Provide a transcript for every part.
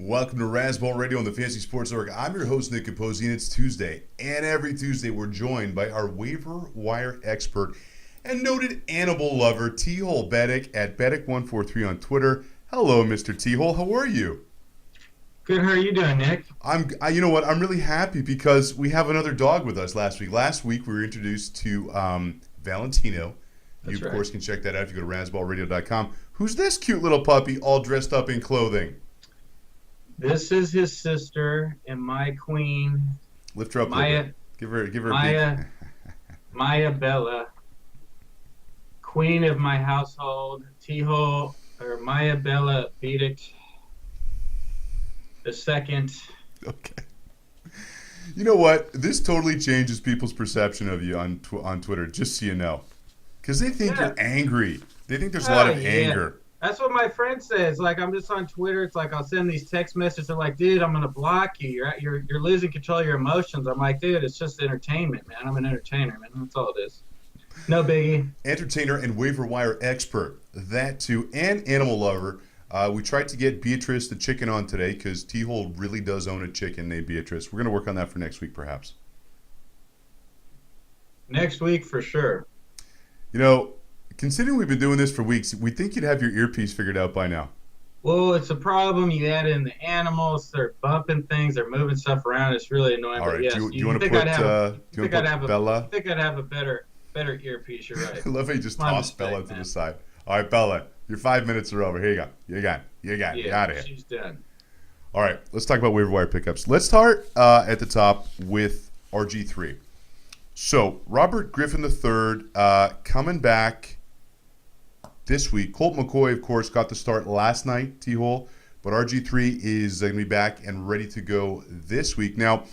Welcome to Razzball Radio on the Fantasy Sports Network. I'm your host, Nick Capozzi, and it's Tuesday. And every Tuesday, we're joined by our waiver wire expert and noted animal lover, Tehol Beddict at Beddict143 on Twitter. Hello, Mr. Tehol. How are you? Good. How are you doing, Nick? You know what? I'm really happy because we have another dog with us last week. Last week, we were introduced to Valentino. That's you, of right. course, can check that out if you go to razzballradio.com. Who's this cute little puppy all dressed up in clothing? This is his sister and my queen, Lift her up a Maya. little bit. Give her a Maya, big... Maya Bella, queen of my household. Tehol or Maya Bella Beddict the second. Okay. You know what? This totally changes people's perception of you on Twitter, just so you know. Because they think you're angry. They think there's a lot of anger. That's what my friend says. Like, I'm just on Twitter. It's like I'll send these text messages. They're like, dude, I'm going to block you. You're losing control of your emotions. I'm like, dude, it's just entertainment, man. I'm an entertainer, man. That's all it is. No biggie. Entertainer and waiver wire expert. That too. And animal lover. We tried to get Beatrice the chicken on today because Tehol really does own a chicken named Beatrice. We're going to work on that for next week, perhaps. Next week for sure. You know, considering we've been doing this for weeks, we think you'd have your earpiece figured out by now. Well, it's a problem. You add in the animals. They're bumping things. They're moving stuff around. It's really annoying. All right. But yes, Do you want to put Bella? I think I'd have a better earpiece. You're right. I love how you just tossed Bella to man. the side. All right, Bella, your 5 minutes are over. Here you go. You got it. Yeah, Got it. she's done. All right, let's talk about waiver wire pickups. Let's start at the top with RG3. So, Robert Griffin III coming back this week. Colt McCoy, of course, got the start last night, Tehol, but RG3 is going to be back and ready to go this week. Now,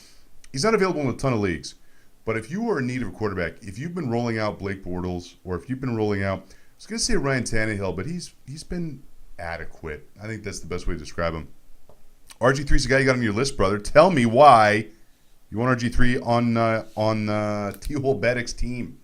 he's not available in a ton of leagues, but if you are in need of a quarterback, if you've been rolling out Blake Bortles, or if you've been rolling out, I was going to say Ryan Tannehill, but he's been adequate. I think that's the best way to describe him. RG3 is the guy you got on your list, brother. Tell me why you want RG3 on Tehol Beddict's team.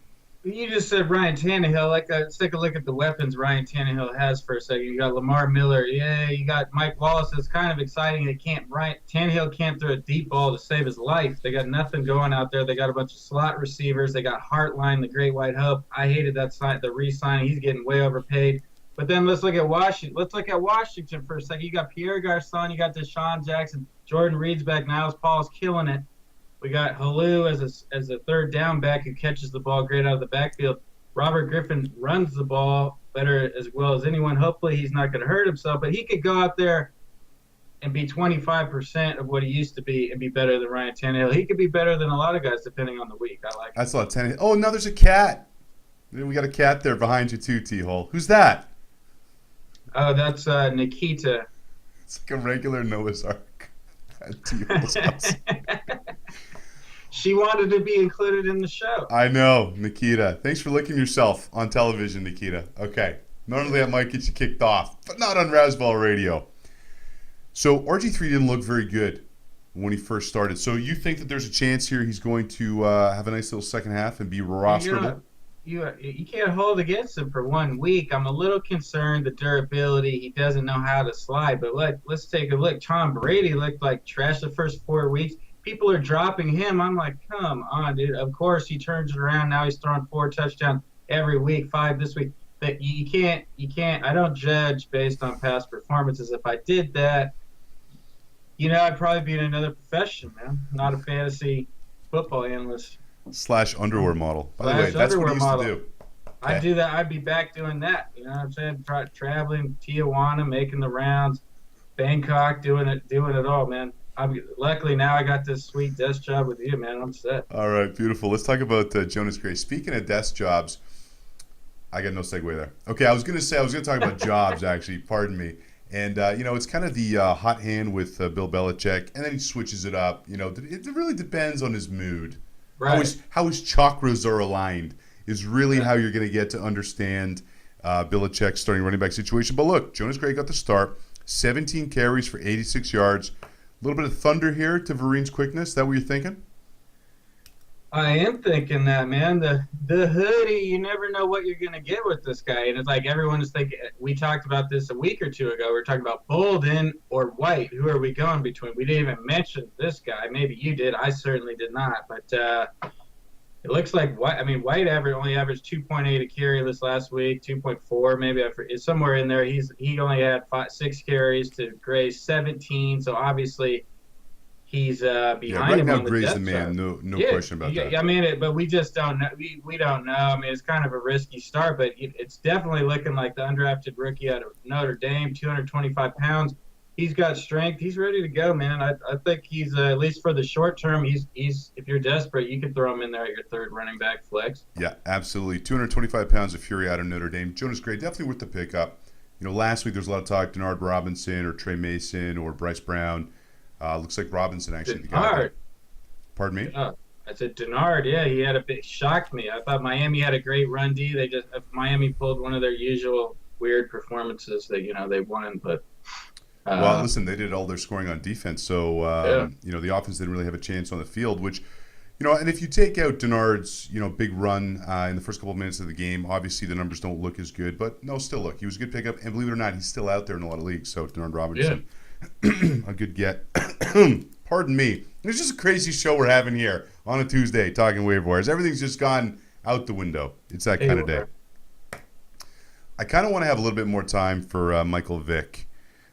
You just said Ryan Tannehill. Let's take a look at the weapons Ryan Tannehill has for a second. You got Lamar Miller. Yeah, you got Mike Wallace. It's kind of exciting. Tannehill can't throw a deep ball to save his life. They got nothing going out there. They got a bunch of slot receivers. They got Hartline, the Great White Hope. I hated the re-signing. He's getting way overpaid. But then let's look at Washington. For a second. You got Pierre Garçon. You got Deshaun Jackson. Jordan Reed's back. Niles Paul's killing it. We got Halu as a third down back who catches the ball great out of the backfield. Robert Griffin runs the ball better as well as anyone. Hopefully he's not going to hurt himself, but he could go out there and be 25% of what he used to be and be better than Ryan Tannehill. He could be better than a lot of guys depending on the week. I like it. That's a lot of Tannehill. Oh, now there's a cat. We got a cat there behind you too, Tehol. Who's that? Oh, that's Nikita. It's like a regular Noah's Ark at Tehol's house. She wanted to be included in the show. I know, Nikita. Thanks for licking yourself on television, Nikita. Okay. Normally that might get you kicked off, but not on Razzball Radio. So RG3 didn't look very good when he first started. So you think that there's a chance here he's going to have a nice little second half and be rosterable? You can't hold against him for 1 week. I'm a little concerned the durability. He doesn't know how to slide. But let's take a look. Tom Brady looked like trash the first 4 weeks. People are dropping him. I'm like, come on, dude. Of course he turns it around. Now he's throwing 4 touchdowns every week, 5 this week. But you can't. I don't judge based on past performances. If I did that, I'd probably be in another profession, man. Not a fantasy football analyst. / underwear model. By the way, that's what he used to do. Okay. I'd do that. I'd be back doing that. You know what I'm saying? Traveling, Tijuana, making the rounds, Bangkok, doing it all, man. Luckily now I got this sweet desk job with you, man. I'm set. All right, beautiful. Let's talk about Jonas Gray. Speaking of desk jobs, I got no segue there. Okay, I was going to talk about jobs, actually. Pardon me. And, it's kind of the hot hand with Bill Belichick, and then he switches it up. It really depends on his mood. Right. How his chakras are aligned is really how you're going to get to understand Belichick's starting running back situation. But look, Jonas Gray got the start. 17 carries for 86 yards. A little bit of thunder here to Vereen's quickness. Is that what you're thinking? I am thinking that, man. The hoodie, you never know what you're gonna get with this guy. And it's like everyone is thinking we talked about this a week or two ago. We are talking about Bolden or White. Who are we going between? We didn't even mention this guy. Maybe you did. I certainly did not. But it looks like White. I mean, White only averaged 2.8 a carry this last week, 2.4 maybe. It's somewhere in there. He only had 6 carries to Gray's 17. So obviously he's behind right him now on the Gray's depth the man. chart. No Yeah, question about that. I mean, but we just don't know. We don't know. I mean, it's kind of a risky start, but it's definitely looking like the undrafted rookie out of Notre Dame, 225 pounds. He's got strength. He's ready to go, man. I think he's at least for the short term. He's if you're desperate, you could throw him in there at your third running back flex. Yeah, absolutely. 225 pounds of fury out of Notre Dame. Jonas Gray, definitely worth the pickup. Last week there was a lot of talk, Denard Robinson or Trey Mason or Bryce Brown. Looks like Robinson actually. Denard. Pardon me? I said Denard. Yeah, he had shocked me. I thought Miami had a great run D. Miami pulled one of their usual weird performances that they won, but. Well, listen, they did all their scoring on defense, so the offense didn't really have a chance on the field. Which, and if you take out Denard's big run in the first couple of minutes of the game, obviously the numbers don't look as good. But no, still look, he was a good pickup, and believe it or not, he's still out there in a lot of leagues. So Denard Robinson, a good get. Pardon me. It's just a crazy show we're having here on a Tuesday talking waiver wires. Everything's just gone out the window. It's that kind of day. I kind of want to have a little bit more time for Michael Vick.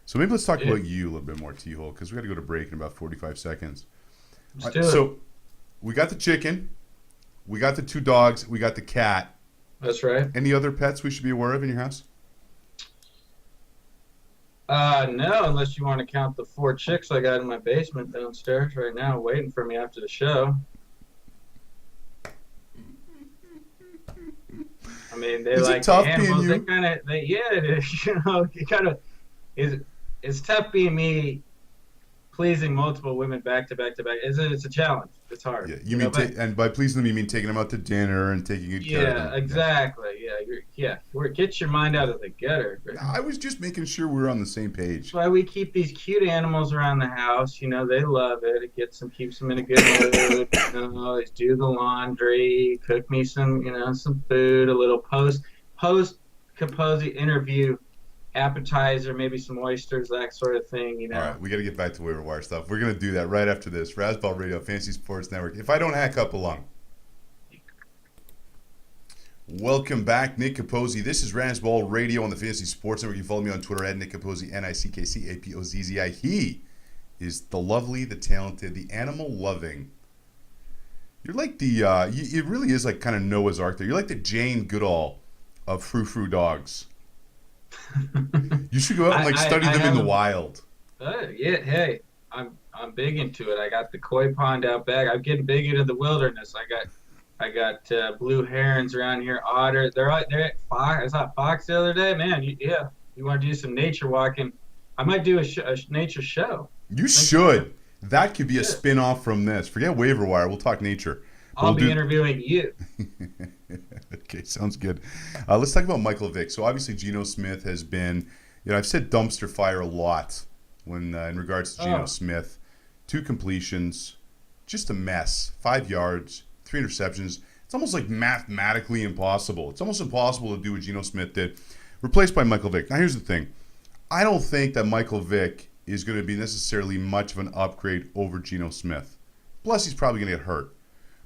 So maybe let's talk about you a little bit more, Tehol, because we got to go to break in about 45 seconds. So we got the chicken, we got the 2 dogs, we got the cat. That's right. Any other pets we should be aware of in your house? No, unless you want to count the 4 chicks I got in my basement downstairs right now, waiting for me after the show. I mean, they like tough animals. being you? They kind of, it is. It kind of is. It's tough being me, pleasing multiple women back to back to back. It's a challenge. It's hard. Yeah, and by pleasing them, you mean taking them out to dinner and taking good care of them. Yeah, exactly. Get your mind out of the gutter. I was just making sure we were on the same page. That's why we keep these cute animals around the house. They love it. It keeps them in a good mood. They do the laundry, cook me some food, a little post Capozzi interview appetizer, maybe some oysters, that sort of thing. All right, we got to get back to waiver wire stuff. We're going to do that right after this. Razzball Radio, Fantasy Sports Network. If I don't hack up along. Welcome back, Nick Capozzi. This is Razzball Radio on the Fantasy Sports Network. You can follow me on Twitter at Nick Capozzi, NickCapozzi. He is the lovely, the talented, the animal-loving. You're like it really is like kind of Noah's Ark there. You're like the Jane Goodall of frou-frou dogs. You should go out and study them in the wild. Hey, I'm big into it. I got the koi pond out back. I'm getting big into the wilderness. I got blue herons around here, otter. They're at fox. I saw a fox the other day. Man, you want to do some nature walking? I might do a nature show. You should. That could be a spin-off from this. Forget waiver wire. We'll talk nature. I'll be interviewing you. Okay, sounds good. Let's talk about Michael Vick. So obviously Geno Smith has been, I've said dumpster fire a lot when in regards to Geno Smith. 2 completions, just a mess. 5 yards, 3 interceptions. It's almost like mathematically impossible. It's almost impossible to do what Geno Smith did. Replaced by Michael Vick. Now here's the thing. I don't think that Michael Vick is going to be necessarily much of an upgrade over Geno Smith. Plus he's probably going to get hurt.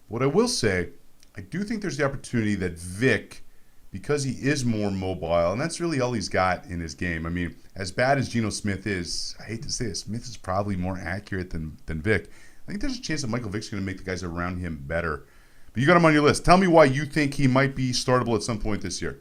What I will say, I do think there's the opportunity that Vick, because he is more mobile, and that's really all he's got in his game. I mean, as bad as Geno Smith is, I hate to say it, Smith is probably more accurate than Vick. I think there's a chance that Michael Vick's going to make the guys around him better. But you got him on your list. Tell me why you think he might be startable at some point this year.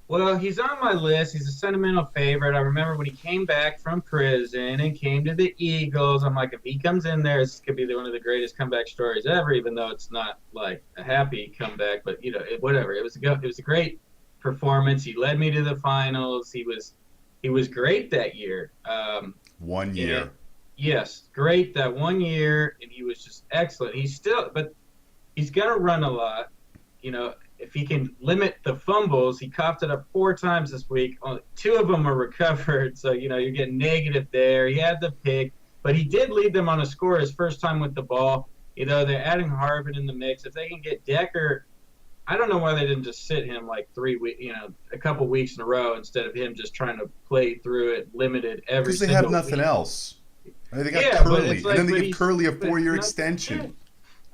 Well, he's on my list. He's a sentimental favorite. I remember when he came back from prison and came to the Eagles. I'm like, if he comes in there, this could be one of the greatest comeback stories ever, even though it's not like a happy comeback. But, whatever. It was a great performance. He led me to the finals. He was great that year. 1 year. Yes, great that 1 year, and he was just excellent. He's going to run a lot. If he can limit the fumbles, he coughed it up 4 times this week. 2 of them were recovered, so you're getting negative there. He had the pick, but he did lead them on a score his first time with the ball. They're adding Harvin in the mix. If they can get Decker, I don't know why they didn't just sit him like 3 weeks, a couple weeks in a row instead of him just trying to play through it limited every Because they have single nothing week. else. I mean, they got Yeah, but Curly, it's and then like, they but give Curly a but 4-year nothing. Yeah. extension.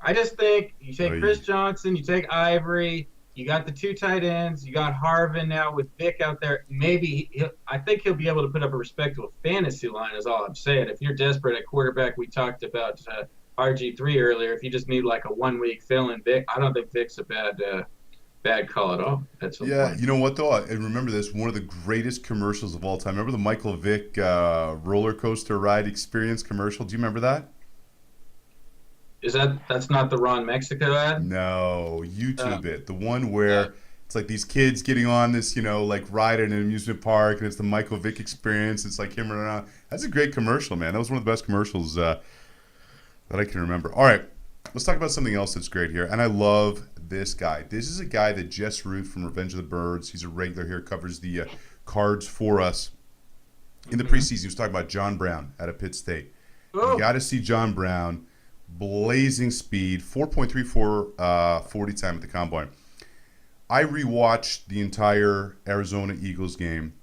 I just think you take Oh, Chris Johnson, you take Ivory, you got the two tight ends, you got Harvin now with Vic out there. I think he'll be able to put up a respectable fantasy line. Is all I'm saying. If you're desperate at quarterback, we talked about RG3 earlier. If you just need like a 1 week fill-in Vic, I don't think Vic's a bad call at all. At some Yeah, point. you know what though? And remember this, one of the greatest commercials of all time. Remember the Michael Vick roller coaster ride experience commercial? Do you remember that? That's not the Ron Mexico ad? No, Uh, YouTube it. The one uh, where it's like these kids getting on this, like ride in an amusement park, and it's the Michael Vick experience. It's like him running around. That's a great commercial, man. That was one of the best commercials that I can remember. All right, let's talk about something else that's great here. And I love this guy. This is a guy that Jess Root from Revenge of the Birds, he's a regular here, covers the cards for us. In the preseason, he was talking about John Brown out of Pitt State. You oh, got to see John Brown, blazing speed, 4.34 40 time at the combine. I rewatched the entire Arizona Eagles game,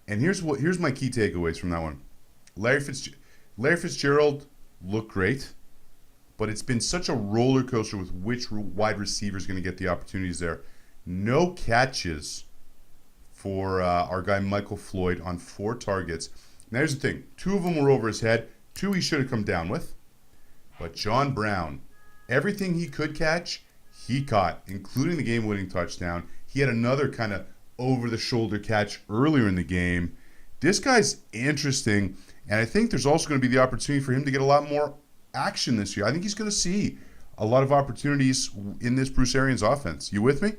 and here's my key takeaways from that one. Larry Fitzgerald looked great, but it's been such a roller coaster with which wide receiver is going to get the opportunities there. No catches for our guy Michael Floyd on 4 targets. Now here's the thing: 2 of them were over his head. 2 he should have come down with. But John Brown, everything he could catch, he caught, including the game-winning touchdown. He had another kind of over-the-shoulder catch earlier in the game. This guy's interesting, and I think there's also going to be the opportunity for him to get a lot more action this year. I think he's going to see a lot of opportunities in this Bruce Arians offense. You with me?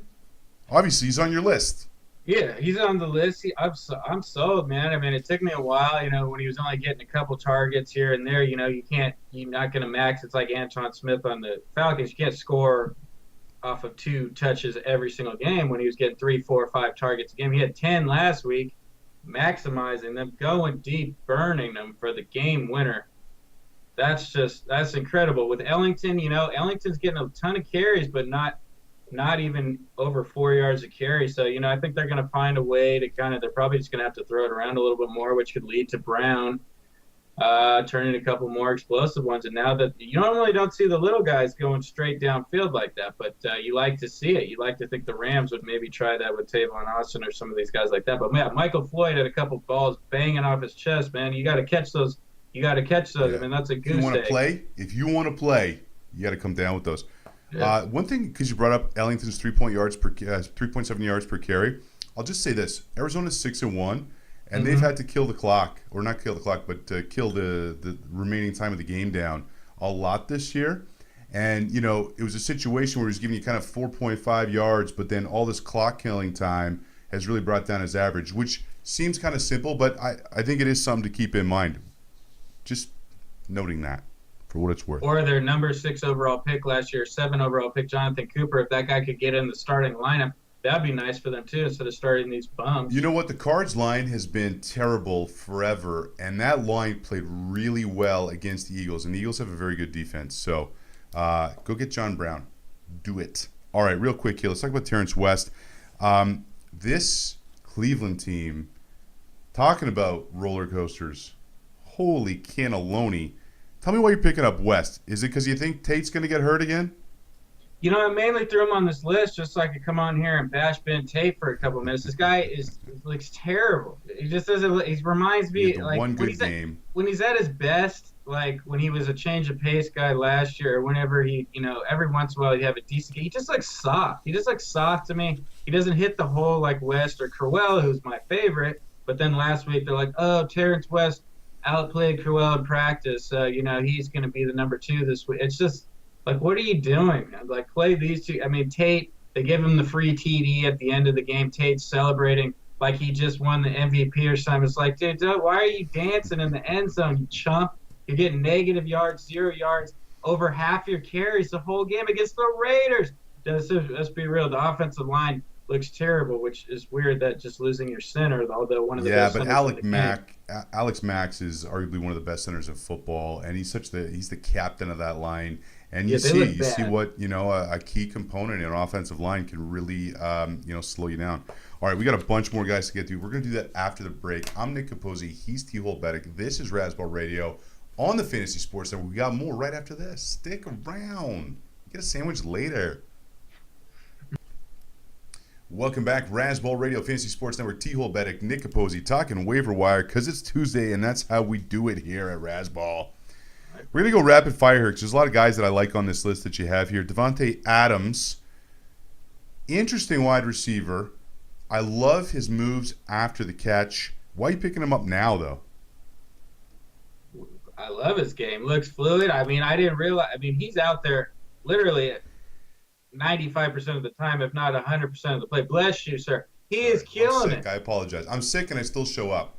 Obviously, he's on your list. yeah, he's on the list. I'm sold, man. I mean, it took me a while, when he was only getting a couple targets here and there. You're not going to max. It's like Antoine Smith on the Falcons. You can't score off of 2 touches every single game when he was getting 3, 4, 5 targets a game. He had 10 last week, maximizing them, going deep, burning them for the game winner. That's incredible. With Ellington, Ellington's getting a ton of carries, but not even over 4 yards a carry. So, I think they're going to find a way to they're probably just going to have to throw it around a little bit more, which could lead to Brown turning a couple more explosive ones. And now that you normally don't see the little guys going straight downfield like that, but you like to see it. You like to think the Rams would maybe try that with Tavon Austin or some of these guys like that. But, man, Michael Floyd had a couple balls banging off his chest, man. You got to catch those. Yeah. I mean, that's a goose egg. If you want to play, you got to come down with those. Yeah. One thing, because you brought up Ellington's 3.7 yards per carry, I'll just say this: Arizona's 6-1, and they've had to kill the clock, or not kill the clock, but kill the remaining time of the game down a lot this year. And it was a situation where he was giving you kind of 4.5 yards, but then all this clock killing time has really brought down his average, which seems kind of simple, but I think it is something to keep in mind. Just noting that, for what it's worth. Or their number 6 overall pick last year, 7 overall pick, Jonathan Cooper. If that guy could get in the starting lineup, that'd be nice for them too, instead of starting these bums. You know what? The Cards line has been terrible forever, and that line played really well against the Eagles, and the Eagles have a very good defense. So go get John Brown. Do it. All right, real quick here. Let's talk about Terrence West. This Cleveland team, talking about roller coasters, holy cannelloni. Tell me why you're picking up West. Is it because you think Tate's going to get hurt again? I mainly threw him on this list just so I could come on here and bash Ben Tate for a couple minutes. This guy looks terrible. He just doesn't. He reminds me like one good game. When he's at his best, like when he was a change of pace guy last year, or whenever he, every once in a while he'd have a decent game. He just looks soft. He just looks soft to me. He doesn't hit the hole like West or Crowell, who's my favorite. But then last week they're like, oh, Terrence West outplayed Crowell in practice. He's going to be the number 2 this week. It's just like, what are you doing, man? Like, play these two. I mean, Tate, they give him the free TD at the end of the game. Tate's celebrating like he just won the MVP or something. It's like, dude, why are you dancing in the end zone, you chump? You're getting negative yards, 0 yards, over half your carries the whole game against the Raiders. Let's be real. The offensive line looks terrible, which is weird that just losing your center, although one of the best centers. Yeah, but Alex Mack is arguably one of the best centers in football, and he's the captain of that line. And Yeah, they look you see bad. what, a key component in an offensive line can really, slow you down. All right, we got a bunch more guys to get to. We're going to do that after the break. I'm Nick Capozzi. He's Tehol Beddict. This is Razzball Radio on the Fantasy Sports Network. We got more right after this. Stick around. Get a sandwich later. Welcome back, Razzball Radio, Fantasy Sports Network. Tehol Beddict, Nick Capozzi, talking waiver wire because it's Tuesday and that's how we do it here at Razzball. We're going to go rapid fire here because there's a lot of guys that I like on this list that you have here. Davante Adams, interesting wide receiver. I love his moves after the catch. Why are you picking him up now, though? I love his game. Looks fluid. I mean, I didn't realize. I mean, he's out there literally 95% of the time, if not 100% of the play. Bless you, sir. He is killing it. I apologize. I'm sick and I still show up.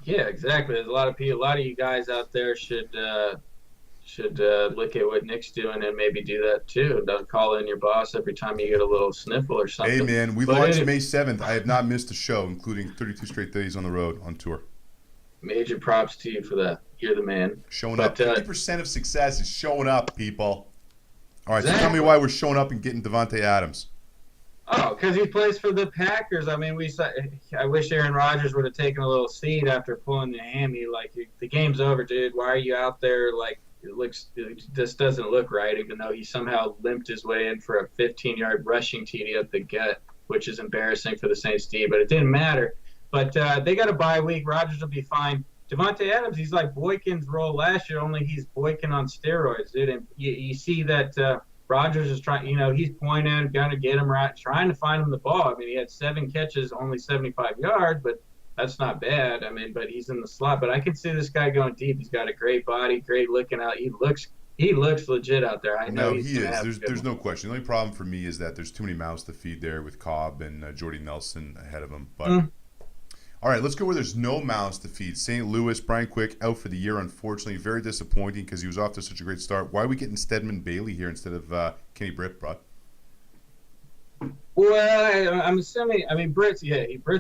Yeah, exactly. There's a lot of people, a lot of you guys out there should look at what Nick's doing and maybe do that too. Don't call in your boss every time you get a little sniffle or something. Hey, man, we launched May 7th. I have not missed a show, including 32 straight days on the road on tour. Major props to you for that. You're the man. Showing up. 50% of success is showing up, people. All right, exactly. So tell me why we're showing up and getting Davante Adams. Oh, because he plays for the Packers. I mean, I wish Aaron Rodgers would have taken a little seat after pulling the hammy. Like, the game's over, dude. Why are you out there? Like, this doesn't look right, even though he somehow limped his way in for a 15-yard rushing TD up the gut, which is embarrassing for the Saints D, but it didn't matter. But they got a bye week. Rodgers will be fine. Davante Adams, he's like Boykin's role last year, only he's Boykin on steroids, dude. And you see that Rodgers is trying, he's pointing, going to get him right, trying to find him the ball. I mean, he had 7 catches, only 75 yards, but that's not bad. I mean, but he's in the slot. But I can see this guy going deep. He's got a great body, great looking out. He looks legit out there. I know he is. There's no question. The only problem for me is that there's too many mouths to feed there with Cobb and Jordy Nelson ahead of him. But all right, let's go where there's no mouths to feed. St. Louis, Brian Quick out for the year, unfortunately. Very disappointing because he was off to such a great start. Why are we getting Stedman Bailey here instead of Kenny Britt, bro? Well, I'm assuming. I mean, Britt's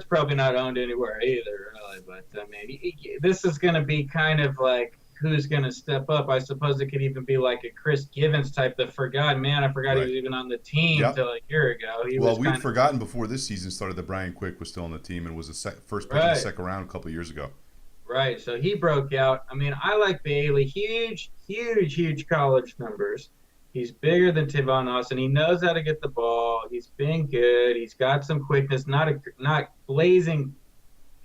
probably not owned anywhere either, really. But I mean, this is going to be kind of like who's going to step up. I suppose it could even be like a Chris Givens type that forgot. Man, I forgot he was even on the team until a year ago. We'd forgotten before this season started that Brian Quick was still on the team and was the first pick in the second round a couple of years ago. Right. So he broke out. I mean, I like Bailey. Huge college numbers. He's bigger than Tavon Austin. He knows how to get the ball. He's been good. He's got some quickness, not blazing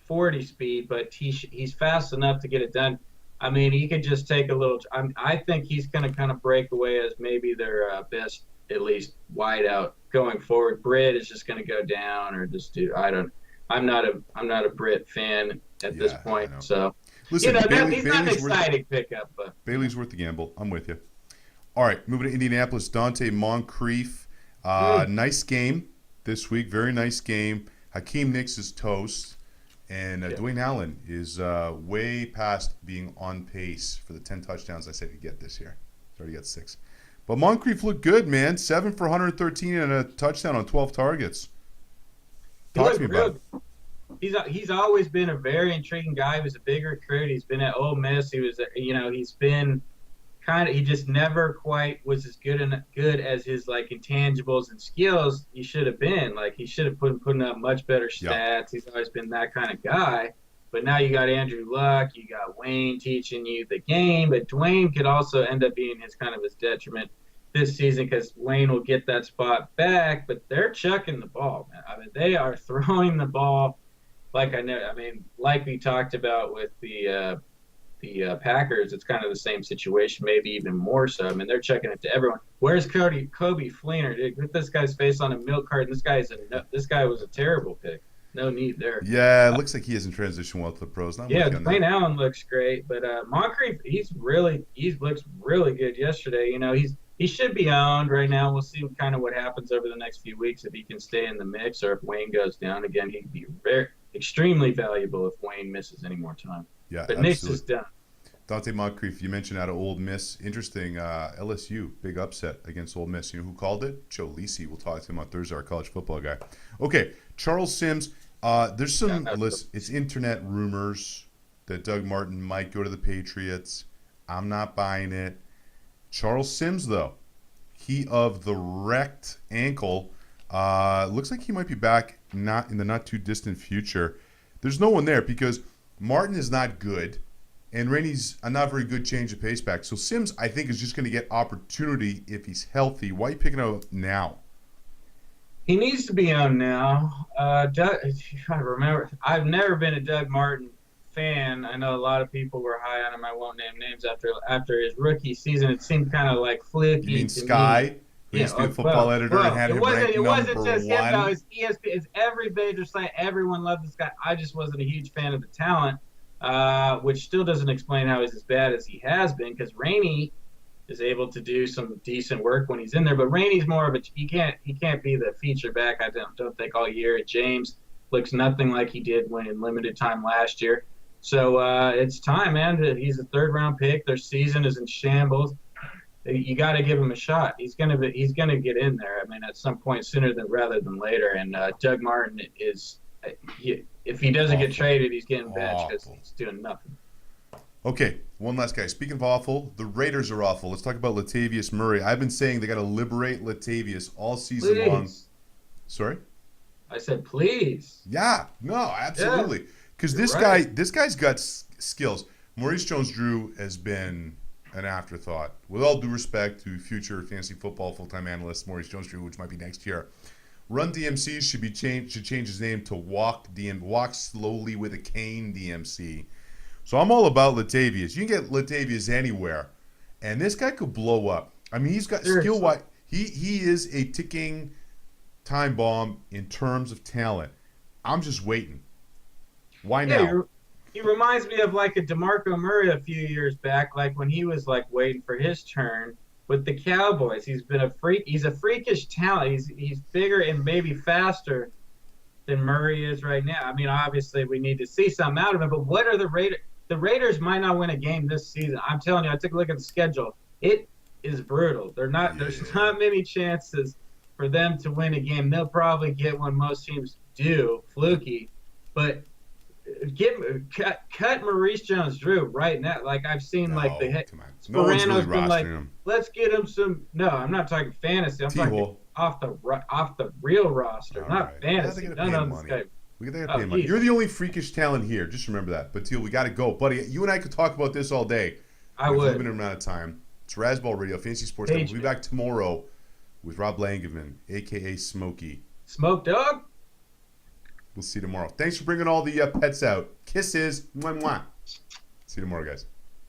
40 speed, but he's fast enough to get it done. I mean, he could just take a little. I think he's going to kind of break away as maybe their best, at least wide out going forward. Britt is just going to go down, or just do. I'm not a Britt fan at this point. So listen, he's not an exciting pickup, but Bailey's worth the gamble. I'm with you. All right, moving to Indianapolis, Dante Moncrief. Nice game this week. Very nice game. Hakeem Nicks is toast. And Dwayne Allen is way past being on pace for the 10 touchdowns I said he'd get this year. He's already got 6. But Moncrief looked good, man. 7 for 113 and a touchdown on 12 targets. Talk to me about it. He's always been a very intriguing guy. He was a big recruit. He's been at Ole Miss. He was, he's been he just never quite was as good as his like intangibles and skills he should have been. Like he should have putting up much better stats. Yep. He's always been that kind of guy. But now you got Andrew Luck, you got Wayne teaching you the game, but Dwayne could also end up being his detriment this season because Wayne will get that spot back, but they're chucking the ball, man. I mean, they are throwing the ball like we talked about with the Packers, it's kind of the same situation, maybe even more so. I mean, they're checking it to everyone. Where's Kobe Fleener? Dude, put this guy's face on a milk carton. This guy was a terrible pick. No need there. Yeah, it looks like he hasn't transitioned well to the pros. Dwayne Allen looks great, but Moncrief, he looks really good yesterday. He should be owned right now. We'll see kind of what happens over the next few weeks if he can stay in the mix or if Wayne goes down again. He could be extremely valuable if Wayne misses any more time. Yeah, but Nick's is done. Dante Moncrief, you mentioned out of Ole Miss. Interesting, LSU, big upset against Ole Miss. You know who called it? Joe Lisi. We'll talk to him on Thursday, our college football guy. Okay, Charles Sims. There's some, it's internet rumors that Doug Martin might go to the Patriots. I'm not buying it. Charles Sims, though, he of the wrecked ankle, looks like he might be back not in the not too distant future. There's no one there because Martin is not good, and Rainey's a not very good change of pace back. So Sims, I think, is just going to get opportunity if he's healthy. Why are you picking him up now? He needs to be on now. Doug, I remember, I've never been a Doug Martin fan. I know a lot of people were high on him. I won't name names after his rookie season. It seemed kind of like fluky. You mean to Sky, me. who used to be a football editor and had him ranked It wasn't number just him, though. one? It's ESPN. It's every major site. Everyone loved this guy. I just wasn't a huge fan of the talent, which still doesn't explain how he's as bad as he has been. Because Rainey is able to do some decent work when he's in there, but Rainey's more of a he can't be the feature back. I don't think all year. James looks nothing like he did when in limited time last year. So it's time, man. He's a third-round pick. Their season is in shambles. You got to give him a shot. He's gonna get in there. I mean, at some point sooner rather than later. And Doug Martin is, if he doesn't get traded, he's getting benched because he's doing nothing. Okay, one last guy. Speaking of awful, the Raiders are awful. Let's talk about Latavius Murray. I've been saying they got to liberate Latavius all season long. Sorry? I said, please. Yeah, no, absolutely. Because this guy's got skills. Maurice Jones-Drew has been an afterthought. With all due respect to future fantasy football full-time analyst Maurice Jones-Drew, which might be next year, Run DMC should change his name to Walk Slowly with a Cane DMC. So I'm all about Latavius. You can get Latavius anywhere, and this guy could blow up. I mean, he's got skill-wise. He is a ticking time bomb in terms of talent. I'm just waiting. Why now? He reminds me of like a DeMarco Murray a few years back, like when he was like waiting for his turn with the Cowboys. He's been a freak. He's a freakish talent. He's bigger and maybe faster than Murray is right now. I mean, obviously we need to see something out of him. But what are the Raiders? The Raiders might not win a game this season. I'm telling you, I took a look at the schedule. It is brutal. There's not many chances for them to win a game. They'll probably get one. Most teams do, fluky, but cut Maurice Jones-Drew right now. Like I've seen, no one's really been like, him. let's get him some. No, I'm not talking fantasy. I'm talking off the real roster, not fantasy. We got to pay money. You're the only freakish talent here. Just remember that. But Teal, we got to go, buddy. You and I could talk about this all day. I would. A limited amount of time. It's Razzball Radio, Fantasy Sports. We'll be back tomorrow with Rob Langevin, aka Smokey. Smoke Dog. We'll see you tomorrow. Thanks for bringing all the pets out. Kisses. Mwah, mwah. See you tomorrow, guys.